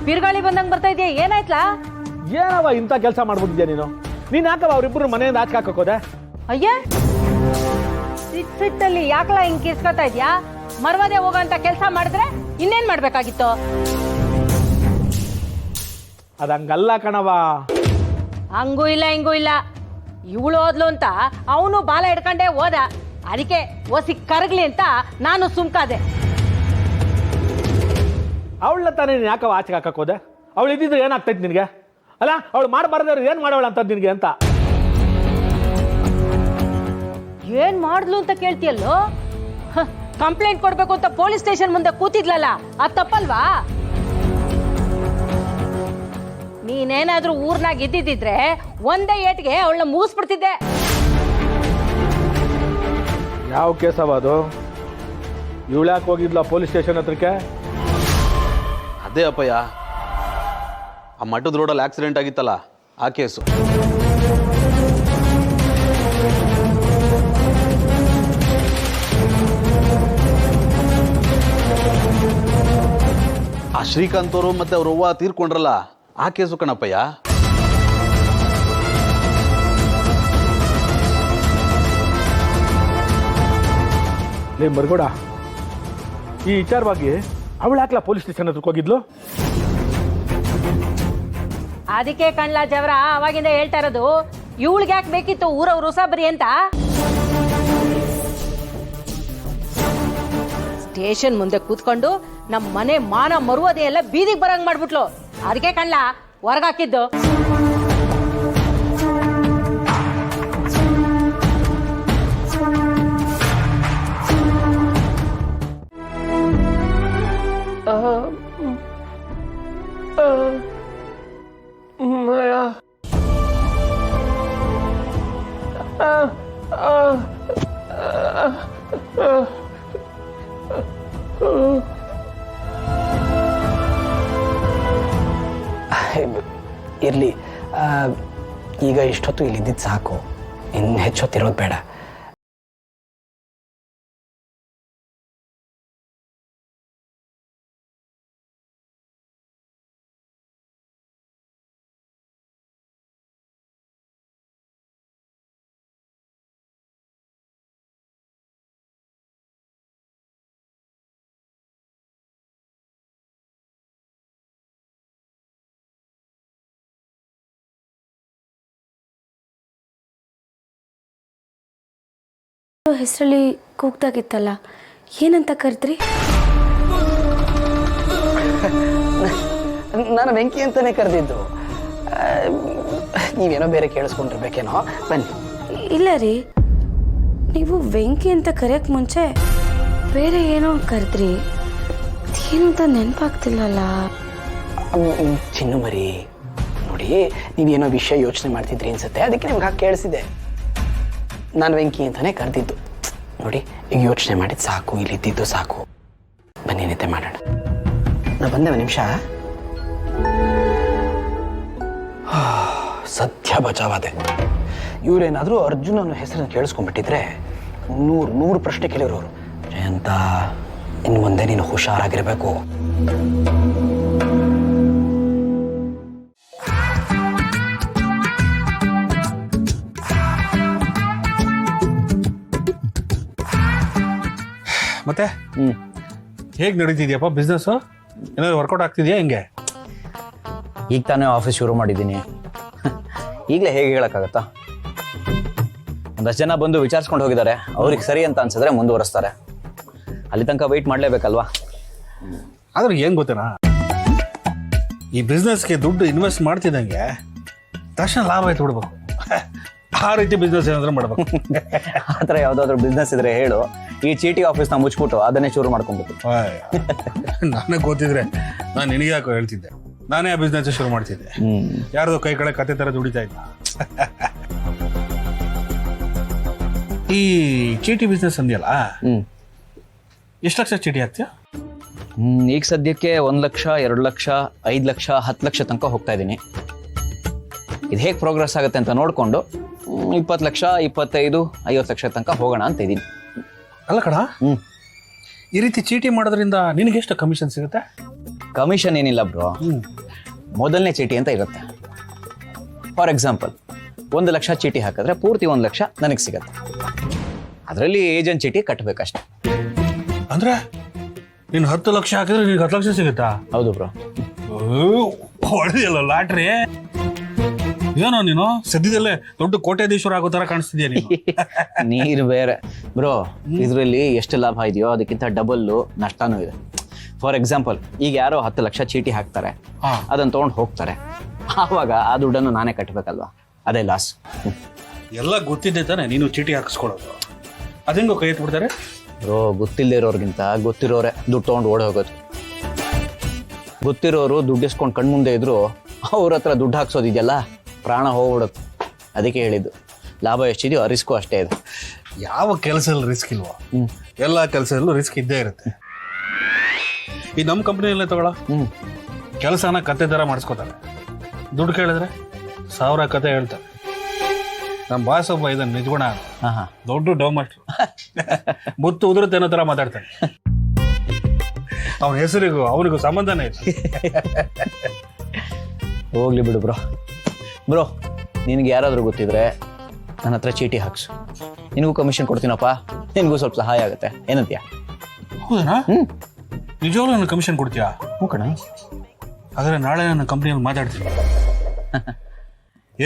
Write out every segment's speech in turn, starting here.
ಬಿರುಗಾಳಿ ಬಂದಂಗೆ ಬರ್ತಾ ಇದೆಯಾ? ಏನಾಯ್ತಲ್ಲ? ಏನವ ಇಂಥ ಕೆಲಸ ಮಾಡ್ಬಿಟ್ಟಿದ್ಯಾ ನೀನು ಯಾಕವ ಅವ್ರಿಬ್ರು ಮನೆಯಿಂದ ಆಚೆ ಹಾಕೋದೆ? ಅಯ್ಯ, ಸಿಟ್ಟಲ್ಲಿ ಯಾಕಲ ಹಿಂಗ್ ಕಿರ್ಸ್ಕೊತಾ ಇದ್ಯಾ? ಮರ್ವಾದೆ ಹೋಗೋಂತ ಕೆಲಸ ಮಾಡಿದ್ರೆ ಇನ್ನೇನ್ ಮಾಡ್ಬೇಕಾಗಿತ್ತು? ಅದಂಗಲ್ಲ ಕಣವ. ಹಂಗೂ ಇಲ್ಲ ಹಿಂಗೂ ಇಲ್ಲ. ಇವಳು ಹೋದ್ಲು ಅಂತ ಅವನು ಬಾಲ ಹಿಡ್ಕೊಂಡೇ ಹೋದ. ಅದಕ್ಕೆ ಓಸಿ ಕರಗ್ಲಿ ಅಂತ ನಾನು ಸುಮ್ಕಾದೆ. ಅವಳ ತಾನೇ ನೀನು ಯಾಕವ ಆಚೆಗೆ ಹಾಕೋದೆ? ಅವಳು ಇದ್ದಿದ್ರೆ ಏನಾಗ್ತೈತಿ ನಿನಗೆ? ಅಲ್ಲ, ಅವಳು ಮಾಡಬಾರ್ದವ್ರು ಏನು ಮಾಡೋಳ ಅಂತದ್ದು ನಿನಗೆ ಅಂತ. ಏನ್ ಮಾಡ್ಲು ಅಂತ ಕೇಳ್ತಿಯಲ್ಲೋ? ಕಂಪ್ಲೇಂಟ್ ಕೊಡ್ಬೇಕು ಅಂತ ಪೊಲೀಸ್ ಸ್ಟೇಷನ್ ಮುಂದೆ ಕೂತಿದ್ಲಲ್ಲ, ಅದ್ ತಪ್ಪಲ್ವಾ? ನೀನೇನಾದ್ರೂ ಊರ್ನಾಗ ಇದ್ದಿದ್ರೆ ಒಂದೇ ಏಟ್ಗೆ ಅವಳನ್ನ ಮುಗಿಸ್ಬಿಡ್ತಿದ್ದೆ. ಯಾವ ಕೇಸವ ಅದು? ಇವಳ್ಯಾಕೆ ಹೋಗಿದ್ಲ ಪೊಲೀಸ್ ಸ್ಟೇಷನ್ ಹತ್ರಕ್ಕೆ? ಅದೇ ಅಪ್ಪಯ್ಯ, ಆ ಮಠದ ರೋಡಲ್ಲಿ ಆಕ್ಸಿಡೆಂಟ್ ಆಗಿತ್ತಲ್ಲ, ಆ ಕೇಸು. ಆ ಶ್ರೀಕಾಂತ್ ಅವರು ಮತ್ತೆ ಅವ್ರ ಅವ್ವ ತೀರ್ಕೊಂಡ್ರಲ್ಲ, ಆ ಕೇಸು ಕಣಪ್ಪಯ್ಯ. ಲೇ ಮರ್ಗೋಡ, ಈ ವಿಚಾರವಾಗಿ ಅವಳು ಯಾಕಲ ಪೊಲೀಸ್ ಸ್ಟೇಷನ್ ಹತ್ರಕ್ಕೆ ಹೋಗಿದ್ಲು? ಅದಕ್ಕೆ ಕಣ್ಲಾ ಜವರ ಅವಾಗಿಂದ ಹೇಳ್ತಾ ಇರೋದು, ಇವಳಿಗೆ ಯಾಕೆ ಬೇಕಿತ್ತು ಊರವ್ರು ಉಸಾಬರಿ ಅಂತ. ಸ್ಟೇಷನ್ ಮುಂದೆ ಕೂತ್ಕೊಂಡು ನಮ್ಮ ಮನೆ ಮಾನ ಮರುವದೆ ಎಲ್ಲ ಬೀದಿಗೆ ಬರಂಗ್ ಮಾಡ್ಬಿಟ್ಲು. ಅದಕ್ಕೆ ಕಣ್ಲಾ ಹೊರಗಾಕಿದ್ದು. ಇರಲಿ, ಈಗ ಇಷ್ಟೊತ್ತು ಇಲ್ಲಿದ್ದಿದ್ದು ಸಾಕು, ಇನ್ನು ಹೆಚ್ಚೊತ್ತಿರೋದು ಬೇಡ. ಹೆಸರಲ್ಲಿ ಕೂಗ್ದಾಗಿತ್ತಲ್ಲ, ಏನಂತ ಕರೆದ್ರಿ? ನಾನು ವೆಂಕಿ ಅಂತಾನೆ ಕರೆದಿದ್ದು. ನೀವೇನೋ ಬೇರೆ ಕೇಳಿಸ್ಕೊಂಡಿರ್ಬೇಕೇನೋ. ಬನ್ನಿ. ಇಲ್ಲ ರೀ, ನೀವು ವೆಂಕಿ ಅಂತ ಕರೆಯೋಕ್ಕೆ ಮುಂಚೆ ಬೇರೆ ಏನೋ ಕರೆದ್ರಿ. ಏನು ಅಂತ ನೆನಪಾಗ್ತಿಲ್ಲಲ್ಲ. ಚಿನ್ನು ಮರಿ, ನೋಡಿ, ನೀವೇನೋ ವಿಷಯ ಯೋಚನೆ ಮಾಡ್ತಿದ್ರಿ ಅನ್ಸುತ್ತೆ, ಅದಕ್ಕೆ ನಿಮ್ಗೆ ಹಾಗೆ ಕೇಳಿಸಿದೆ. ನಾನು ವೆಂಕಿ ಅಂತಾನೆ ಕರೆದಿದ್ದು. ನೋಡಿ, ಈಗ ಯೋಚನೆ ಮಾಡಿದ್ದು ಸಾಕು, ಇಲ್ಲಿದ್ದು ಸಾಕು. ಬನ್ನಿ ನಿದ್ದೆ ಮಾಡೋಣ. ನಾ ಬಂದೆ ಒಂದು ನಿಮಿಷ. ಸದ್ಯ ಬಚಾವಾದೆ. ಇವರೇನಾದರೂ ಅರ್ಜುನನ ಹೆಸರನ್ನು ಕೇಳಿಸ್ಕೊಂಡ್ಬಿಟ್ಟಿದ್ರೆ 100 ಪ್ರಶ್ನೆ ಕೇಳಿರೋರು. ಜಯಂತ, ಇನ್ನು ಮುಂದೆ ನೀನು ಹುಷಾರಾಗಿರ್ಬೇಕು. ಮತ್ತೆ ಹೇಗೆ ನಡೀತಿದ್ಯಪ್ಪ ಬಿಸ್ನೆಸ್? ಏನಾದ್ರು ವರ್ಕೌಟ್ ಆಗ್ತಿದ್ಯಾ ಹೆಂಗೆ? ಈಗ ತಾನೇ ಆಫೀಸ್ ಶುರು ಮಾಡಿದ್ದೀನಿ. ಈಗಲೇ ಹೇಗೆ ಹೇಳೋಕ್ಕಾಗತ್ತಾ? ಒಂದಷ್ಟು ಜನ ಬಂದು ವಿಚಾರಿಸ್ಕೊಂಡು ಹೋಗಿದ್ದಾರೆ. ಅವ್ರಿಗೆ ಸರಿ ಅಂತ ಅನ್ಸಿದ್ರೆ ಮುಂದುವರಿಸ್ತಾರೆ. ಅಲ್ಲಿ ತನಕ ವೆಯ್ಟ್ ಮಾಡಲೇಬೇಕಲ್ವಾ? ಆದ್ರೆ ಏನು ಗೊತ್ತೇನಾ, ಈ ಬಿಸ್ನೆಸ್ಗೆ ದುಡ್ಡು ಇನ್ವೆಸ್ಟ್ ಮಾಡ್ತಿದ್ದಂಗೆ ತಕ್ಷಣ ಲಾಭ ಆಯ್ತು ಬಿಡ್ಬೇಕು. ಆ ರೀತಿ ಬಿಸ್ನೆಸ್ ಏನಾದರೂ ಮಾಡಬೇಕು. ಆ ಥರ ಯಾವುದಾದ್ರೂ ಬಿಸ್ನೆಸ್ ಇದ್ರೆ ಹೇಳು. ಈ ಚೀಟಿ ಆಫೀಸ್ನ ಮುಚ್ಬಿಟ್ಟು ಅದನ್ನೇ ಶುರು ಮಾಡ್ಕೊಂಡ್ಬಿಟ್ಟು. ನನಗೆ ಗೊತ್ತಿದ್ರೆ ನಾನು ನಿನಗೆ ಯಾಕೋ ಹೇಳ್ತಿದ್ದೆ. ನಾನೇ ಆ ಬಿಸ್ನೆಸ್ ಶುರು ಮಾಡ್ತಿದ್ದೆ. ಯಾರ್ದೋ ಕೈ ಕಡೆ ಕತೆ ಥರ ದುಡಿತಾ ಇದ್ದ. ಈ ಚೀಟಿ ಬಿಸ್ನೆಸ್ ಅಂದ್ಯಲ್ಲ, ಎಷ್ಟು ಲಕ್ಷ ಚೀಟಿ ಹಾಕ್ತೀಯ? ಈಗ ಸದ್ಯಕ್ಕೆ 1 ಲಕ್ಷ, 2 ಲಕ್ಷ, 5 ಲಕ್ಷ, 10 ಲಕ್ಷ ತನಕ ಹೋಗ್ತಾ ಇದ್ದೀನಿ. ಇದು ಹೇಗೆ ಪ್ರೋಗ್ರೆಸ್ ಆಗುತ್ತೆ ಅಂತ ನೋಡಿಕೊಂಡು 20 ಲಕ್ಷ, 25, 50 ಲಕ್ಷ ತನಕ ಹೋಗೋಣ ಅಂತ ಇದ್ದೀನಿ. ಅಲ್ಲ ಕಣ, ಈ ರೀತಿ ಚೀಟಿ ಮಾಡೋದ್ರಿಂದ ನಿನಗೆ ಎಷ್ಟು ಕಮಿಷನ್ ಸಿಗುತ್ತೆ? ಕಮಿಷನ್ ಏನಿಲ್ಲ ಬ್ರೋ, ಮೊದಲನೇ ಚೀಟಿ ಅಂತ ಇರುತ್ತೆ. ಫಾರ್ ಎಕ್ಸಾಂಪಲ್ 1 ಲಕ್ಷ ಚೀಟಿ ಹಾಕಿದ್ರೆ ಪೂರ್ತಿ 1 ಲಕ್ಷ ನನಗೆ ಸಿಗತ್ತೆ. ಅದರಲ್ಲಿ ಏಜೆಂಟ್ ಚೀಟಿ ಕಟ್ಟಬೇಕಷ್ಟೆ. ಅಂದ್ರೆ ನೀನು 10 ಲಕ್ಷ ಹಾಕಿದ್ರೆ ನಿನಗೆ 10 ಲಕ್ಷ ಸಿಗುತ್ತಾ? ಹೌದು ಬ್ರೋ. ಹೊಡೆದಿಲ್ಲ ಲಾಟ್ರಿ. ಏನೋ ನೀನು ಸದ್ಯದಲ್ಲೇ ದೊಡ್ಡ ಕೋಟ್ಯಾಧೀಶ್ವರ ಆಗೋ ತರ ಕಾಣಿಸ್ತಿದ್ಯಾ ನೀನು. ನೀರು ಬೇರೆ ಬ್ರೋ. ಇದರಲ್ಲಿ ಎಷ್ಟು ಲಾಭ ಇದೆಯೋ ಅದಕ್ಕಿಂತ ಡಬಲ್ಲು ನಷ್ಟನೂ ಇದೆ. ಫಾರ್ ಎಕ್ಸಾಂಪಲ್ ಈಗ ಯಾರೋ 10 ಲಕ್ಷ ಚೀಟಿ ಹಾಕ್ತಾರೆ, ಅದನ್ನು ತೊಗೊಂಡು ಹೋಗ್ತಾರೆ. ಆವಾಗ ಆ ದುಡ್ಡನ್ನು ನಾನೇ ಕಟ್ಟಬೇಕಲ್ವಾ, ಅದೇ ಲಾಸ್. ಎಲ್ಲ ಗೊತ್ತಿದ್ದೆ ತಾನೆ ನೀನು ಚೀಟಿ ಹಾಕಿಸ್ಕೊಳ್ಳೋದು. ಅದೇಂಗೋ ಕೈ ಎತ್ಬಿಡ್ತಾರೆ. ಬ್ರೋ, ಗೊತ್ತಿಲ್ಲದೆ ಇರೋರ್ಗಿಂತ ಗೊತ್ತಿರೋರೆ ದುಡ್ಡು ತೊಗೊಂಡು ಓಡಿ ಹೋಗೋದು. ಗೊತ್ತಿರೋರು ದುಡ್ಡು ಇಸ್ಕೊಂಡು ಕಣ್ಮುಂದೆ ಇದ್ರು ಅವ್ರ ಹತ್ರ ದುಡ್ಡು ಹಾಕ್ಸೋದಿದೆಯಲ್ಲ, ಪ್ರಾಣ ಹೋಗ್ಬಿಡುತ್ತೆ. ಅದಕ್ಕೆ ಹೇಳಿದ್ದು, ಲಾಭ ಎಷ್ಟಿದೆಯೋ ಆ ರಿಸ್ಕು ಅಷ್ಟೇ ಇದೆ. ಯಾವ ಕೆಲಸದಲ್ಲಿ ರಿಸ್ಕ್ ಇಲ್ವೋ? ಎಲ್ಲ ಕೆಲಸದಲ್ಲೂ ರಿಸ್ಕ್ ಇದ್ದೇ ಇರುತ್ತೆ. ಈ ನಮ್ಮ ಕಂಪ್ನಿಯಲ್ಲೇ ತಗೊಳ, ಕೆಲಸನ ಕತೆ ಥರ ಮಾಡಿಸ್ಕೋತಾರೆ. ದುಡ್ಡು ಕೇಳಿದ್ರೆ 1000 ಕತೆ ಹೇಳ್ತಾರೆ. ನಮ್ಮ ಬಾಸ್ ಒಬ್ಬ ಇದನ್ನ ನಿಜಗುಣ ದೊಡ್ಡ ಡೌ ಮಾಸ್ಟ್ರು. ಮುತ್ತು ಉದುರುತ್ತೆ ಅನ್ನೋ ಥರ ಮಾತಾಡ್ತಾನೆ. ಅವನ ಹೆಸರಿಗೂ ಅವನಿಗೂ ಸಂಬಂಧನೇ ಇಲ್ಲ. ಹೋಗ್ಲಿ ಬಿಡು ಬ್ರೋ. ಬ್ರೋ, ನಿನಗೆ ಯಾರಾದರೂ ಗೊತ್ತಿದ್ರೆ ನನ್ನ ಹತ್ರ ಚೀಟಿ ಹಾಕ್ಸು, ನಿನಗೂ ಕಮಿಷನ್ ಕೊಡ್ತೀನಪ್ಪ. ನಿನಗೂ ಸ್ವಲ್ಪ ಸಹಾಯ ಆಗುತ್ತೆ. ಏನಂತೀಯ? ಹೌದಾ? ನಿಜವಾಗ್ಲೂ ನನ್ನ ಕಮಿಷನ್ ಕೊಡ್ತೀಯಾ? ಹ್ಞೂ ಕಣ. ಆದರೆ ನಾಳೆ ನನ್ನ ಕಂಪ್ನಿಯಲ್ಲಿ ಮಾತಾಡ್ತೀನಿ.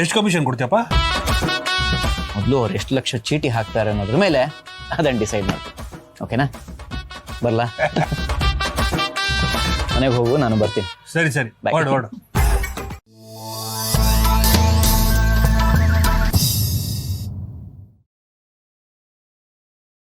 ಎಷ್ಟು ಕಮಿಷನ್ ಕೊಡ್ತೀಯಪ್ಪ? ಮೊದಲು ಅವ್ರು ಎಷ್ಟು ಲಕ್ಷ ಚೀಟಿ ಹಾಕ್ತಾರೆ ಅನ್ನೋದ್ರ ಮೇಲೆ ಅದನ್ನು ಡಿಸೈಡ್ ಮಾಡ್ತೀನಿ. ಓಕೆನಾ? ಬರಲಾ? ಮನೆಗೆ ಹೋಗು, ನಾನು ಬರ್ತೀನಿ. ಸರಿ ಸರಿ, ಹೊರಡು.